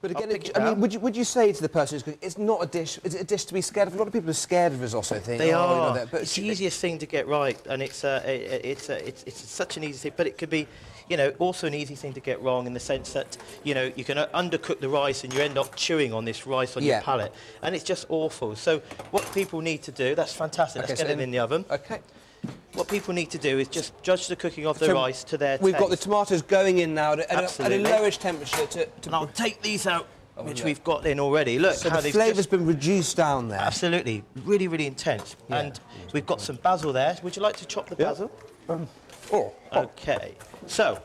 But again, I mean, would you say to the person who's cooking, it's not a dish, is it a dish to be scared of? A lot of people are scared of risotto. They are. But it's the easiest thing to get right, and it's such an easy thing. But it could be, you know, also an easy thing to get wrong in the sense that, you know, you can undercook the rice and you end up chewing on this rice on your palate, and it's just awful. So what people need to do, that's fantastic. Let's get it in the oven. Okay. What people need to do is just judge the cooking of the rice to their We've taste. got the tomatoes going in now at a lowish temperature and I'll take these out, which we've got in already. Look, so how the flavour's been reduced down there. Absolutely, really, really intense. Yeah. And we've got some basil there. Would you like to chop the basil? Okay. So,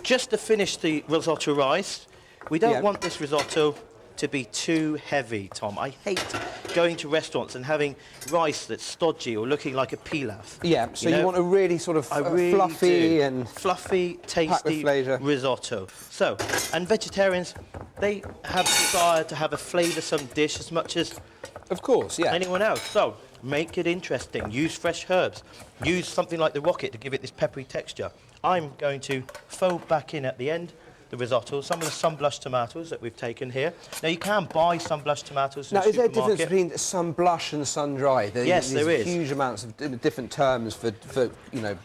just to finish the risotto rice, we don't want this risotto to be too heavy, Tom. I hate going to restaurants and having rice that's stodgy or looking like a pilaf. Yeah, so you want a really sort of fluffy, tasty risotto. So, and vegetarians, they have desire to have a flavoursome dish as much as anyone else. So, make it interesting. Use fresh herbs. Use something like the rocket to give it this peppery texture. I'm going to fold back in at the end the risotto, some of the sun-blushed tomatoes that we've taken here. Now, you can buy sun-blushed tomatoes in the supermarket. Now, is there a difference between sun-blush and sun-dry? Yes, there is. Huge amounts of different terms for, you know...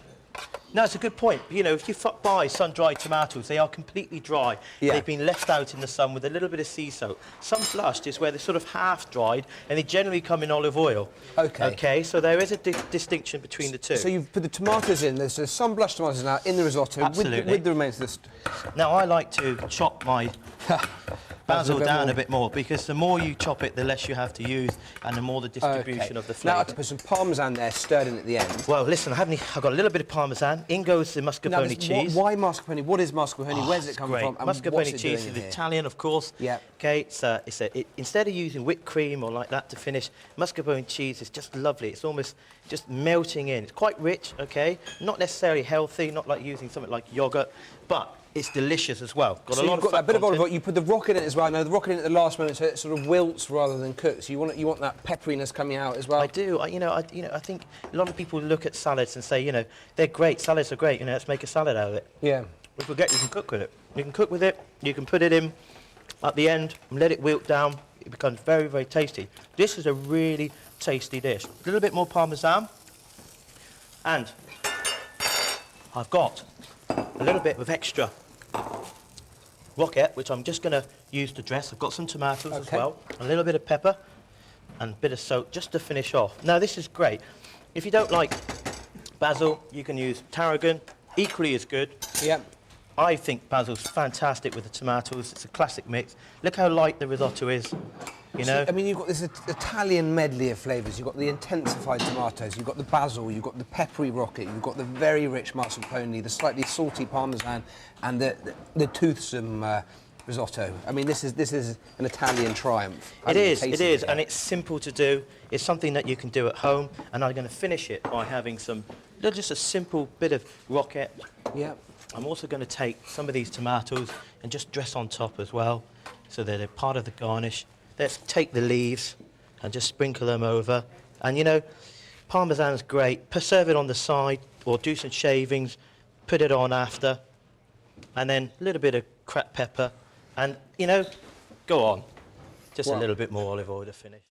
No, it's a good point. You know, if you buy sun-dried tomatoes, they are completely dry. Yeah. They've been left out in the sun with a little bit of sea salt. Sun-blushed is where they're sort of half-dried, and they generally come in olive oil. Okay. Okay, so there is a distinction between the two. So you've put the tomatoes in. There's sun-blushed tomatoes now in the risotto with the remains of the... Now, I like to chop my basil down a bit more, because the more you chop it, the less you have to use, and the more the distribution of the flavour. Now, I put some parmesan there, stirred in at the end. Well, listen, I've got a little bit of parmesan. In goes the mascarpone cheese. Why mascarpone? What is mascarpone? Where does it come from? Mascarpone cheese is Italian, of course. Yeah. Okay. Instead of using whipped cream or like that to finish, mascarpone cheese is just lovely. It's almost just melting in. It's quite rich. Okay. Not necessarily healthy. Not like using something like yogurt, but it's delicious as well. Got a lot of fat bit of olive oil. You put the rocket in it as well. Now the rocket in at the last moment, so it sort of wilts rather than cooks. You want that pepperiness coming out as well. I do. I think a lot of people look at salads and say, you know, they're great. Salads are great. You know, let's make a salad out of it. Yeah. We forget you can cook with it. You can cook with it. You can put it in at the end and let it wilt down. It becomes very, very tasty. This is a really tasty dish. A little bit more parmesan, and I've got a little bit of extra rocket, which I'm just going to use to dress. I've got some tomatoes as well, a little bit of pepper and a bit of salt just to finish off. Now, this is great. If you don't like basil, you can use tarragon, equally as good. Yeah. I think basil's fantastic with the tomatoes. It's a classic mix. Look how light the risotto is. You know? I mean, you've got this Italian medley of flavours. You've got the intensified tomatoes, you've got the basil, you've got the peppery rocket, you've got the very rich mascarpone, the slightly salty parmesan, and the toothsome risotto. I mean, this is an Italian triumph. It is, and it's simple to do. It's something that you can do at home, and I'm going to finish it by having just a simple bit of rocket. Yeah. I'm also going to take some of these tomatoes and just dress on top as well, so that they're part of the garnish. Let's take the leaves and just sprinkle them over. And, you know, parmesan's great. Serve it on the side or do some shavings, put it on after, and then a little bit of cracked pepper. And, you know, go on. Just a little bit more olive oil to finish.